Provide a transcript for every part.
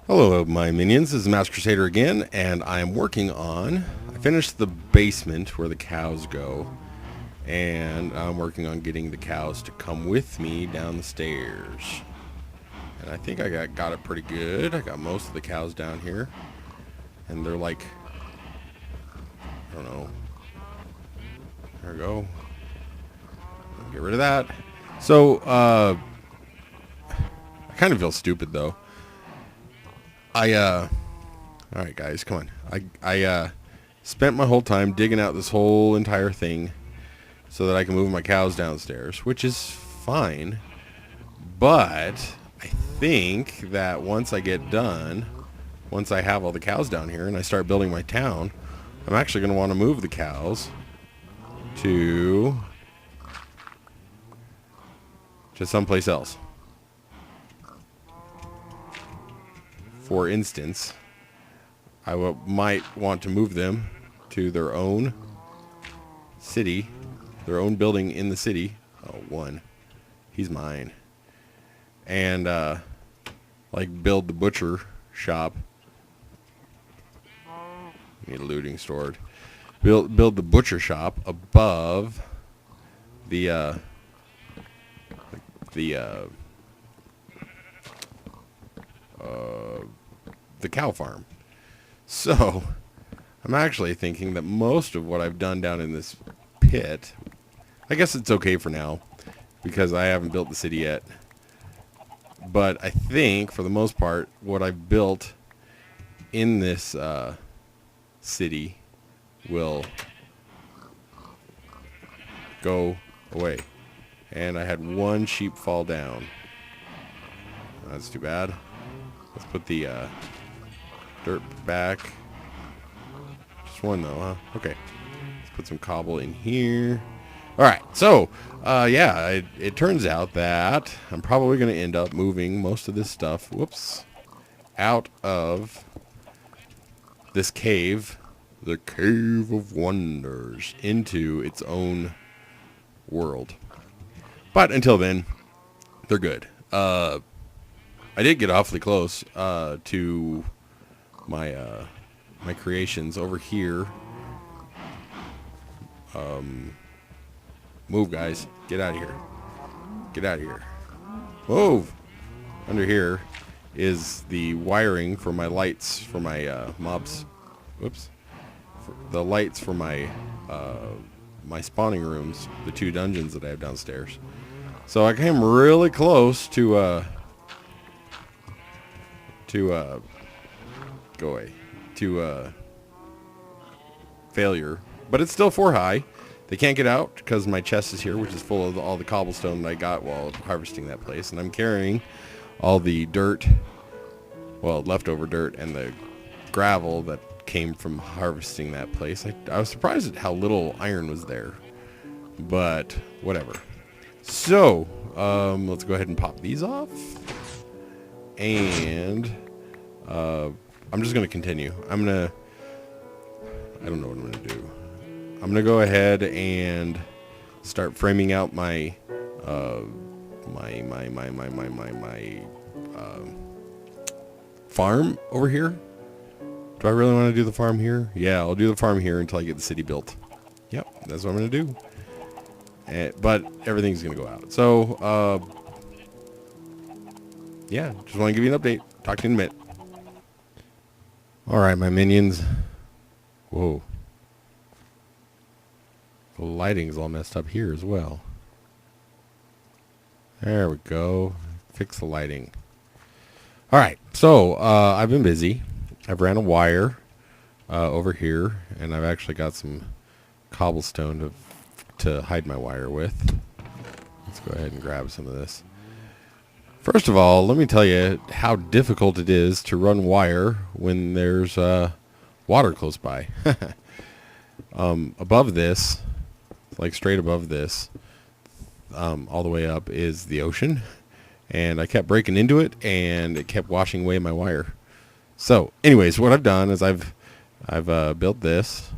Hello, my minions. This is Masked Crusader again, and I am working on... I finished the basement where the cows go, and I'm working on getting the cows to come with me down the stairs. And I think I got it pretty good. I got most of the cows down here, and they're like... I don't know. There we go. Get rid of that. So, I kind of feel stupid, though. Alright guys, come on. I spent my whole time digging out this whole entire thing so that I can move my cows downstairs, which is fine. But I think that once I get done, once I have all the cows down here and I start building my town, I'm actually going to want to move the cows to someplace else. For instance, I might want to move them to their own city, their own building in the city. Oh, one. He's mine. And, like, build the butcher shop. Need a looting stored. Build the butcher shop above the cow farm. So, I'm actually thinking that most of what I've done down in this pit, I guess it's okay for now, because I haven't built the city yet. But I think, for the most part, what I've built in this city will go away. And I had one sheep fall down. That's too bad. Let's put the dirt back. Just one though, huh? Okay. Let's put some cobble in here. Alright, so, yeah, it turns out that I'm probably going to end up moving most of this stuff, whoops, out of this cave, the Cave of Wonders, into its own world. But until then, they're good. I did get awfully close to my my creations over here. Move, guys. Get out of here. Get out of here. Move! Under here is the wiring for my lights for my mobs. Whoops. For the lights for my my spawning rooms, the two dungeons that I have downstairs. So I came really close to go away, to failure, but it's still 4 high. They can't get out because my chest is here, which is full of all the cobblestone that I got while harvesting that place, and I'm carrying all the dirt, well, leftover dirt, and the gravel that came from harvesting that place. I was surprised at how little iron was there, but whatever. So let's go ahead and pop these off, and I'm just gonna continue. I don't know what I'm gonna do. I'm gonna go ahead and start framing out my farm over here. Do I really want to do the farm here? Yeah, I'll do the farm here until I get the city built. Yep, that's what I'm gonna do. But everything's gonna go out. So yeah, just want to give you an update. Talk to you in a minute. Alright, my minions. Whoa. The lighting's all messed up here as well. There we go. Fix the lighting. Alright, so I've been busy. I've ran a wire over here, and I've actually got some cobblestone to hide my wire with. Let's go ahead and grab some of this. First of all, let me tell you how difficult it is to run wire when there's water close by. Above this, like straight above this, all the way up is the ocean, and I kept breaking into it, and it kept washing away my wire. So, anyways, what I've done is I've built this,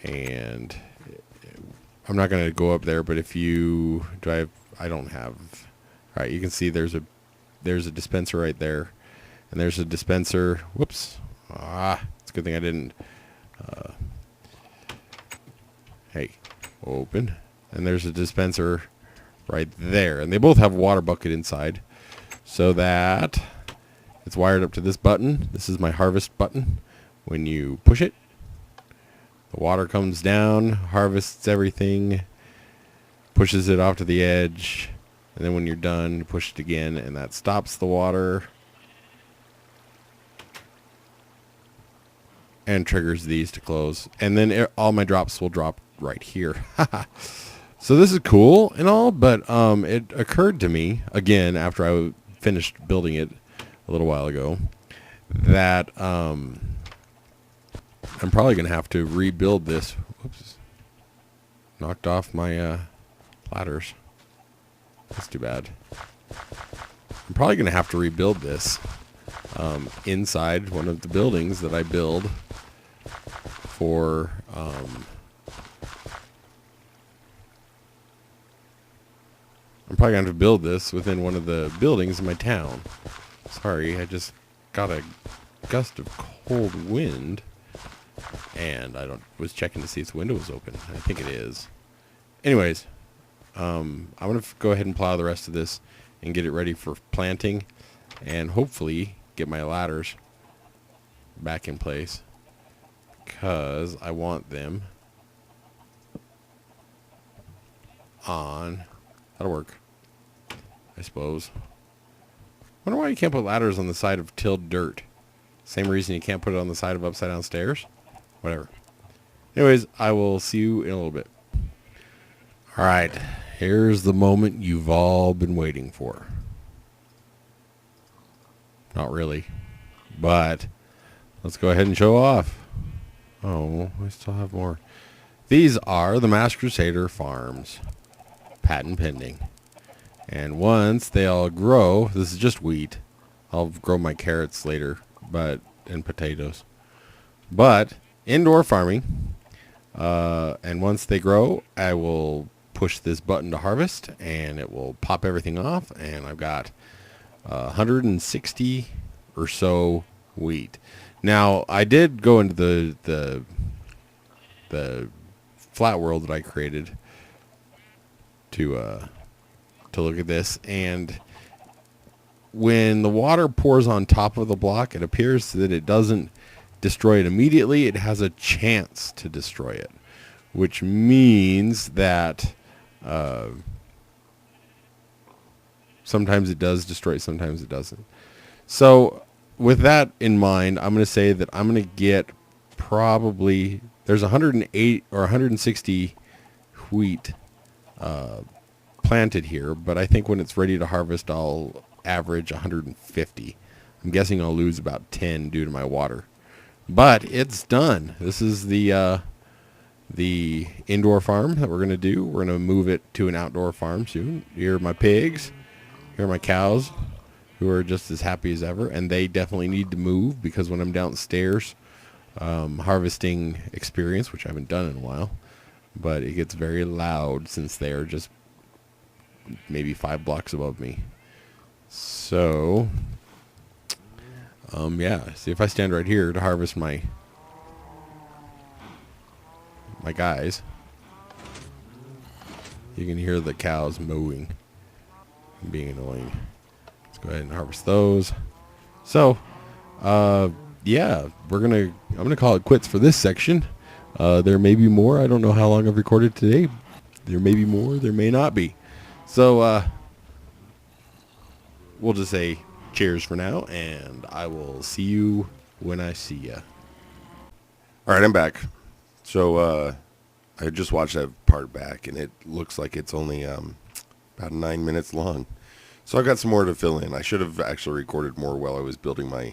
and I'm not going to go up there, but if you drive, I don't have. All right, you can see there's a there's a dispenser right there, and there's a dispenser. Whoops. It's a good thing I didn't. Hey, open. And there's a dispenser right there, and they both have a water bucket inside, so that it's wired up to this button. This is my harvest button. When you push it, the water comes down, harvests everything, pushes it off to the edge, and then when you're done, you push it again, and that stops the water and triggers these to close. And then all my drops will drop right here. So this is cool and all, but it occurred to me, again, after I finished building it a little while ago, that I'm probably going to have to rebuild this. Whoops. Knocked off my ladders. That's too bad. I'm probably going to have to rebuild this inside one of the buildings that I build for... I'm probably going to have to build this within one of the buildings in my town. Sorry, I just got a gust of cold wind. And was checking to see if the window was open. I think it is. Anyways, I'm going to go ahead and plow the rest of this and get it ready for planting. And hopefully get my ladders back in place, because I want them on... That'll work, I suppose. Wonder why you can't put ladders on the side of tilled dirt. Same reason you can't put it on the side of upside down stairs. Whatever. Anyways, I will see you in a little bit. Alright, here's the moment you've all been waiting for. Not really, but let's go ahead and show off. Oh, I still have more. These are the Masked Crusader farms. Patent pending. And once they all grow, this is just wheat. I'll grow my carrots later, and potatoes. But indoor farming. And once they grow, I will push this button to harvest, and it will pop everything off. And I've got 160 or so wheat. Now, I did go into the flat world that I created to look at this, and when the water pours on top of the block, it appears that it doesn't destroy it immediately. It has a chance to destroy it, which means that sometimes it does destroy it, sometimes it doesn't. So with that in mind, I'm going to say that I'm going to get probably, there's 108 or 160 wheat planted here, but I think when it's ready to harvest, I'll average 150. I'm guessing I'll lose about 10 due to my water, but it's done. This is the indoor farm that we're going to do. We're going to move it to an outdoor farm soon. Here are my pigs. Here are my cows, who are just as happy as ever, and they definitely need to move, because when I'm downstairs harvesting experience, which I haven't done in a while, but it gets very loud since they are just maybe 5 blocks above me. So yeah, see, if I stand right here to harvest my guys, you can hear the cows mooing and being annoying. Let's go ahead and harvest those. So yeah, I'm gonna call it quits for this section. There may be more. I don't know how long I've recorded today. There may be more, there may not be. So we'll just say cheers for now, and I will see you when I see ya. Alright, I'm back. So I just watched that part back, and it looks like it's only about 9 minutes long. So I got some more to fill in. I should have actually recorded more while I was building my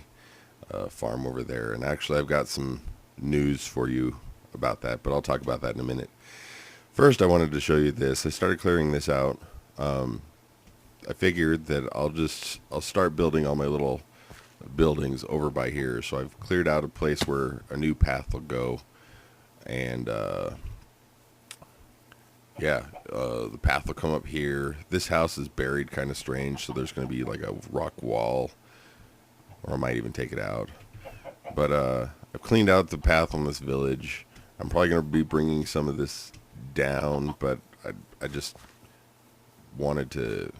farm over there. And actually, I've got some news for you about that, but I'll talk about that in a minute. First, I wanted to show you this. I started clearing this out. I figured that I'll start building all my little buildings over by here. So I've cleared out a place where a new path will go, and yeah, the path will come up here. This house is buried kind of strange, so there's going to be like a rock wall, or I might even take it out. But I've cleaned out the path on this village. I'm probably going to be bringing some of this down, but I just wanted to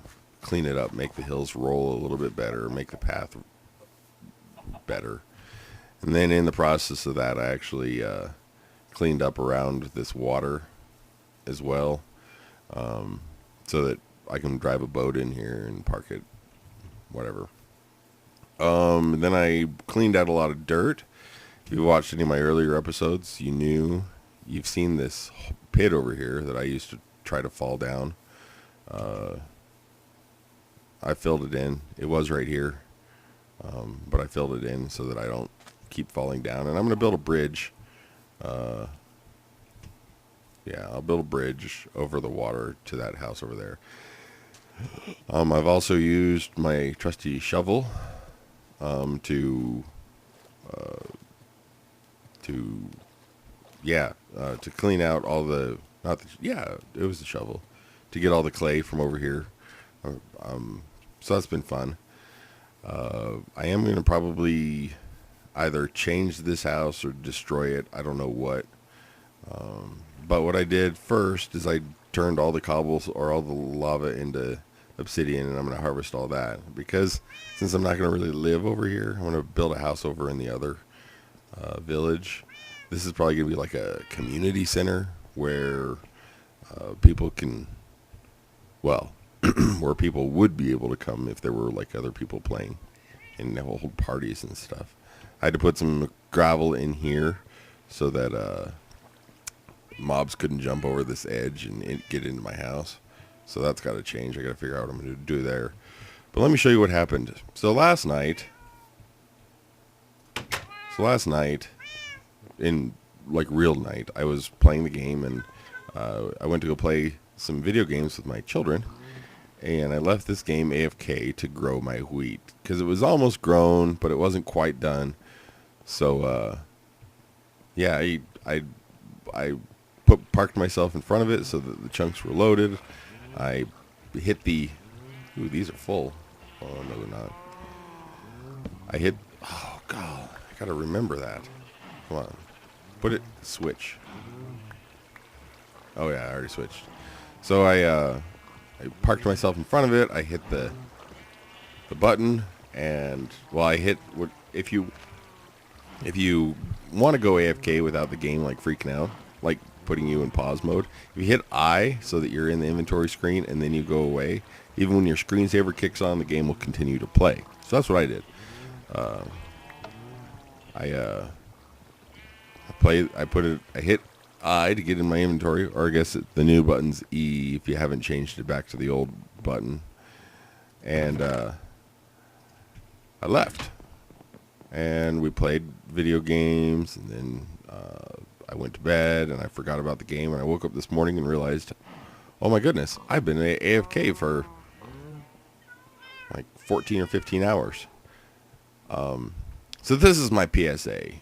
clean it up, make the hills roll a little bit better, make the path better. And then in the process of that, I actually cleaned up around this water as well, so that I can drive a boat in here and park it, whatever. Then I cleaned out a lot of dirt. If you watched any of my earlier episodes, you've seen this pit over here that I used to try to fall down. I filled it in. It was right here, but I filled it in so that I don't keep falling down. And I'm going to build a bridge. Yeah, I'll build a bridge over the water to that house over there. I've also used my trusty shovel to clean out all the, it was the shovel, to get all the clay from over here. So that's been fun. I am going to probably either change this house or destroy it. I don't know what. But what I did first is I turned all the cobbles or all the lava into obsidian, and I'm going to harvest all that. Because since I'm not going to really live over here, I'm going to build a house over in the other village. This is probably going to be like a community center where people can, well, where people would be able to come if there were like other people playing and hold parties and stuff. I had to put some gravel in here so that mobs couldn't jump over this edge and get into my house. So that's got to change. I got to figure out what I'm going to do there. But let me show you what happened. So last night, in like real night, I was playing the game, and I went to go play some video games with my children, and I left this game AFK to grow my wheat because it was almost grown, but it wasn't quite done. So yeah, I parked myself in front of it so that the chunks were loaded. I hit the, ooh, these are full. Oh no, they're not. Oh god, I gotta remember that. Come on, put it, switch. Oh yeah, I already switched. So I parked myself in front of it. I hit the button, and well, I hit what if you want to go AFK without the game like freaking out, like putting you in pause mode. If you hit I so that you're in the inventory screen and then you go away, even when your screensaver kicks on, the game will continue to play. So that's what I did. I hit I to get in my inventory, or I guess the new button's E if you haven't changed it back to the old button. And I left. And we played video games, and then I went to bed, and I forgot about the game, and I woke up this morning and realized, oh my goodness, I've been AFK for like 14 or 15 hours. So this is my PSA,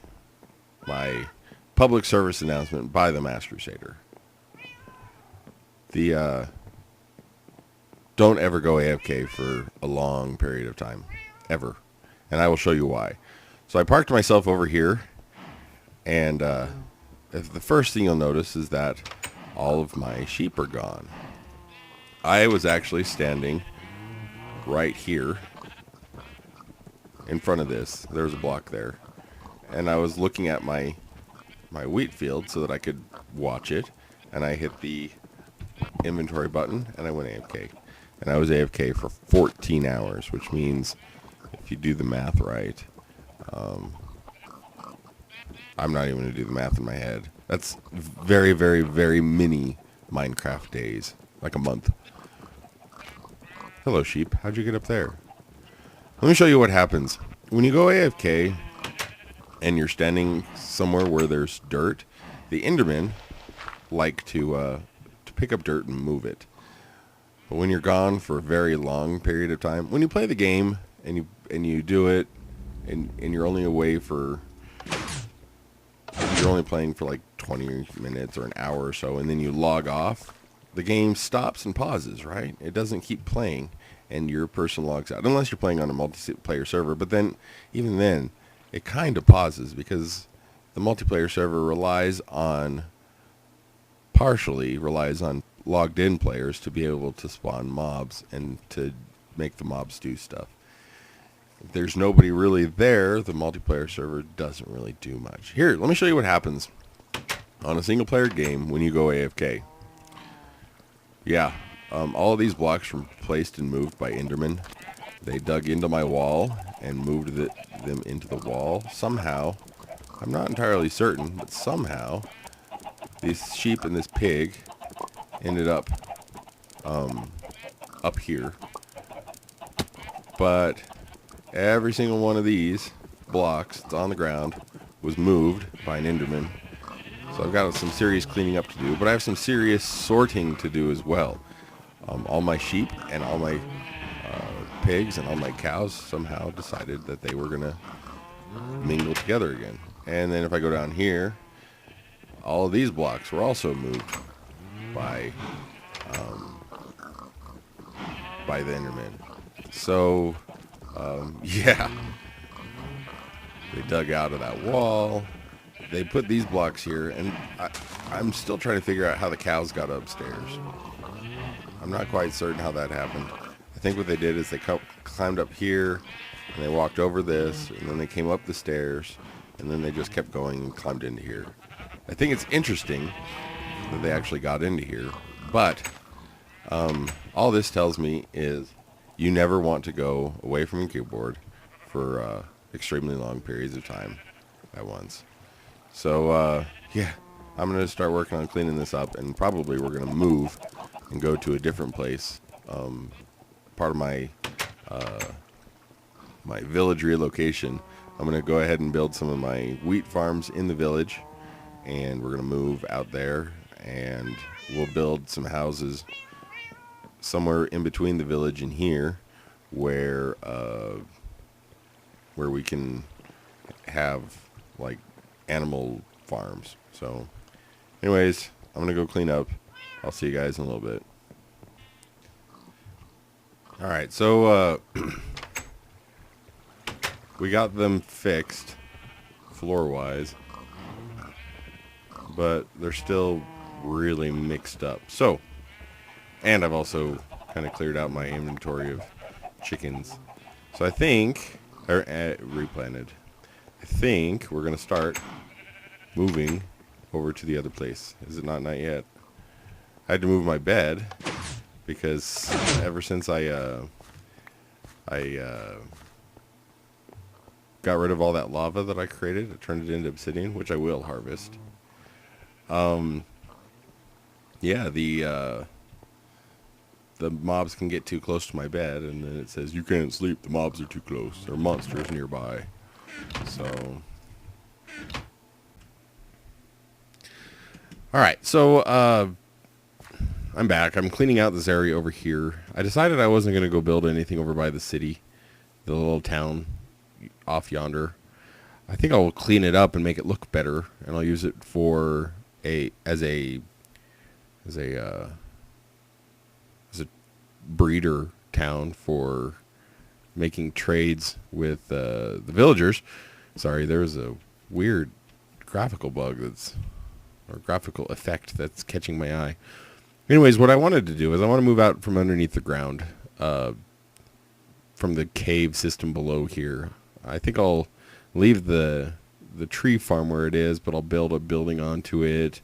my public service announcement by the Masked Crusader. Don't ever go AFK for a long period of time, ever. And I will show you why. So I parked myself over here, and the first thing you'll notice is that all of my sheep are gone. I was actually standing right here in front of this. There was a block there. And I was looking at my wheat field so that I could watch it. And I hit the inventory button, and I went AFK. And I was AFK for 14 hours, which means if you do the math right, I'm not even going to do the math in my head. That's very, very, very mini Minecraft days, like a month. Hello, sheep. How'd you get up there? Let me show you what happens. When you go AFK and you're standing somewhere where there's dirt, the endermen like to pick up dirt and move it. But when you're gone for a very long period of time, when you play the game and you do it, and you're only away for, you're only playing for like 20 minutes or an hour or so, and then you log off, the game stops and pauses, right? It doesn't keep playing and your person logs out, unless you're playing on a multiplayer server. But then, even then, it kind of pauses because the multiplayer server partially relies on logged in players to be able to spawn mobs and to make the mobs do stuff. If there's nobody really there, the multiplayer server doesn't really do much. Here, let me show you what happens on a single player game when you go AFK. Yeah, all of these blocks were placed and moved by endermen. They dug into my wall and moved them into the wall. Somehow, I'm not entirely certain, but somehow these sheep and this pig ended up up here. But every single one of these blocks that's on the ground was moved by an enderman. So I've got some serious cleaning up to do, but I have some serious sorting to do as well. All my sheep and all my pigs and all my cows somehow decided that they were going to mingle together again. And then if I go down here, all of these blocks were also moved by the endermen. So, yeah. They dug out of that wall. They put these blocks here, and I'm still trying to figure out how the cows got upstairs. I'm not quite certain how that happened. I think what they did is they climbed up here, and they walked over this, and then they came up the stairs, and then they just kept going and climbed into here. I think it's interesting that they actually got into here, but all this tells me is you never want to go away from your keyboard for extremely long periods of time at once. So, yeah, I'm going to start working on cleaning this up, and probably we're going to move and go to a different place. Part of my my village relocation, I'm going to go ahead and build some of my wheat farms in the village, and we're going to move out there, and we'll build some houses somewhere in between the village and here where we can have like animal farms. So anyways, I'm gonna go clean up. I'll see you guys in a little bit. Alright, so we got them fixed floor wise, but they're still really mixed up. So, and I've also kind of cleared out my inventory of chickens. So I think, or replanted. I think we're going to start moving over to the other place. Is it not night yet? I had to move my bed because ever since I got rid of all that lava that I created, I turned it into obsidian, which I will harvest. Yeah, the mobs can get too close to my bed, and then it says, you can't sleep, the mobs are too close. There are monsters nearby. So, alright, so, I'm back. I'm cleaning out this area over here. I decided I wasn't going to go build anything over by the city, the little town off yonder. I think I'll clean it up and make it look better, and I'll use it for as a breeder town for making trades with the villagers. Sorry, there's a weird graphical bug or graphical effect that's catching my eye. Anyways, what I wanted to do is I want to move out from underneath the ground, from the cave system below here. I think I'll leave the tree farm where it is, but I'll build a building onto it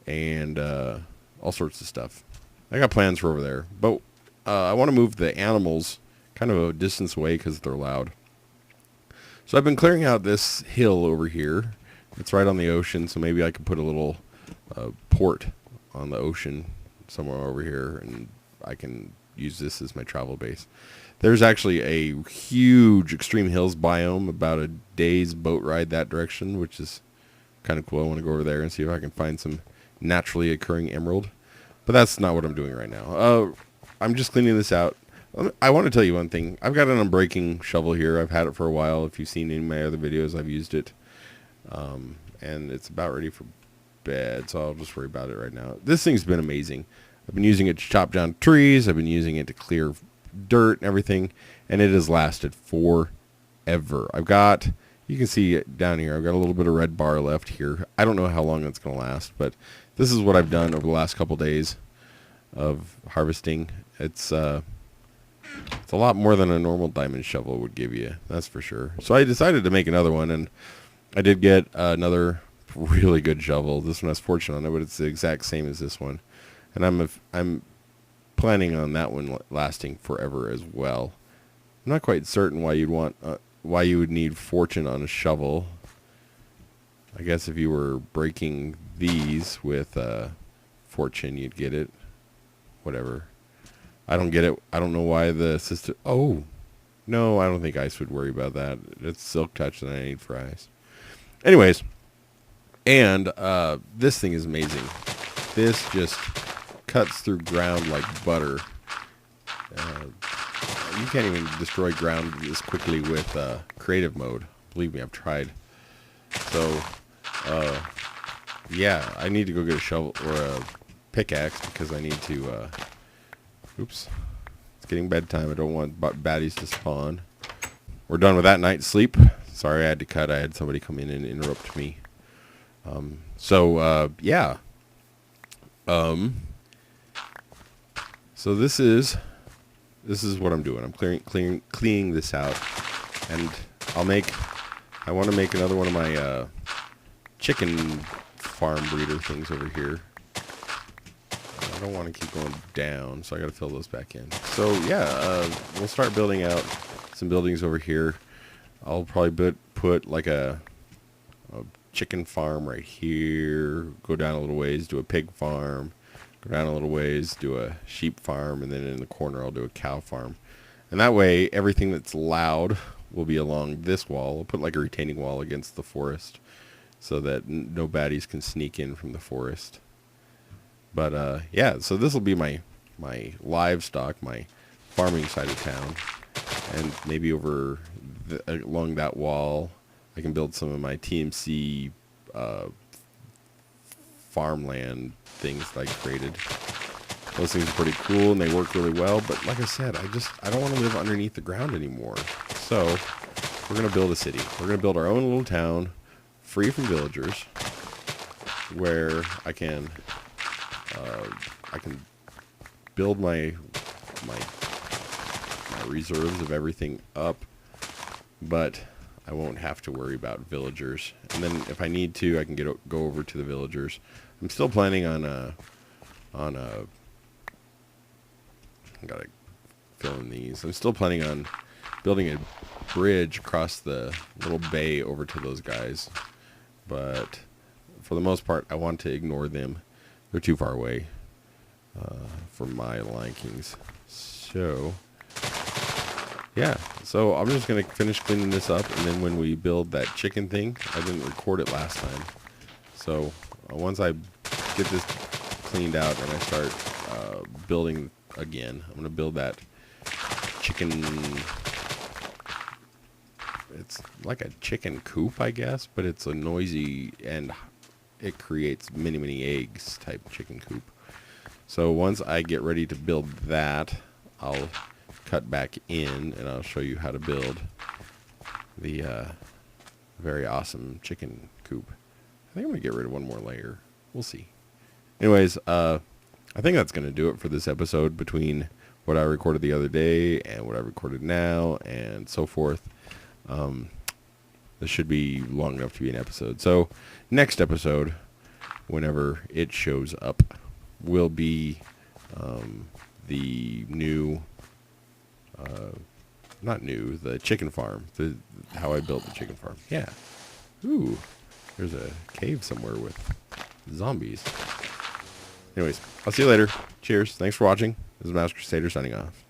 and all sorts of stuff. I got plans for over there, but I want to move the animals kind of a distance away because they're loud. So I've been clearing out this hill over here. It's right on the ocean, so maybe I could put a little port on the ocean somewhere over here, and I can use this as my travel base. There's actually a huge extreme hills biome about a day's boat ride that direction, which is kind of cool. I want to go over there and see if I can find some naturally occurring emerald. But that's not what I'm doing right now. I'm just cleaning this out. I want to tell you one thing. I've got an unbreaking shovel here. I've had it for a while. If you've seen any of my other videos, I've used it. And it's about ready for bed, so I'll just worry about it right now. This thing's been amazing. I've been using it to chop down trees. I've been using it to clear dirt and everything, and it has lasted forever. I've got, you can see it down here, I've got a little bit of red bar left here. I don't know how long that's going to last, but this is what I've done over the last couple days of harvesting. It's a lot more than a normal diamond shovel would give you, that's for sure. So I decided to make another one, and I did get another really good shovel. This one has fortune on it, but it's the exact same as this one. And I'm planning on that one lasting forever as well. I'm not quite certain why you would need fortune on a shovel. I guess if you were breaking these with fortune, you'd get it. Whatever. I don't get it. I don't know why the system... Oh, no, I don't think ice would worry about that. It's silk touch that I need for ice. Anyways, and this thing is amazing. This just cuts through ground like butter. You can't even destroy ground this quickly with creative mode. Believe me, I've tried. So, yeah, I need to go get a shovel or a pickaxe because I need to... oops. It's getting bedtime. I don't want baddies to spawn. We're done with that night's sleep. Sorry I had to cut. I had somebody come in and interrupt me. Yeah. So this is what I'm doing. I'm cleaning this out, and I want to make another one of my chicken farm breeder things over here. I don't want to keep going down, so I got to fill those back in. So yeah, we'll start building out some buildings over here. I'll probably put like a chicken farm right here, go down a little ways, do a pig farm, go down a little ways, do a sheep farm, and then in the corner I'll do a cow farm. And that way everything that's loud will be along this wall. I'll put like a retaining wall against the forest so that no baddies can sneak in from the forest. But yeah, so this will be my livestock, my farming side of town, and maybe over along that wall I can build some of my TMC farmland things that I created. Those things are pretty cool and they work really well, but like I said, I don't want to live underneath the ground anymore. So we're going to build a city. We're going to build our own little town, free from villagers, where I can build my reserves of everything up, but I won't have to worry about villagers. And then if I need to, I can go over to the villagers. I'm still planning on I gotta fill in these. I'm still planning on building a bridge across the little bay over to those guys, but for the most part, I want to ignore them. They're too far away for my likings. So yeah, so I'm just going to finish cleaning this up, and then when we build that chicken thing, I didn't record it last time. So once I get this cleaned out and I start building again, I'm going to build that chicken... It's like a chicken coop, I guess, but it's a noisy and it creates many, many eggs type chicken coop. So once I get ready to build that, I'll cut back in and I'll show you how to build the very awesome chicken coop. I think I'm going to get rid of one more layer. We'll see. Anyways, I think that's going to do it for this episode, between what I recorded the other day and what I recorded now and so forth. This should be long enough to be an episode. So next episode, whenever it shows up, will be the new... not new, the chicken farm. How I built the chicken farm. Yeah. Ooh, there's a cave somewhere with zombies. Anyways, I'll see you later. Cheers. Thanks for watching. This is Masked Crusader signing off.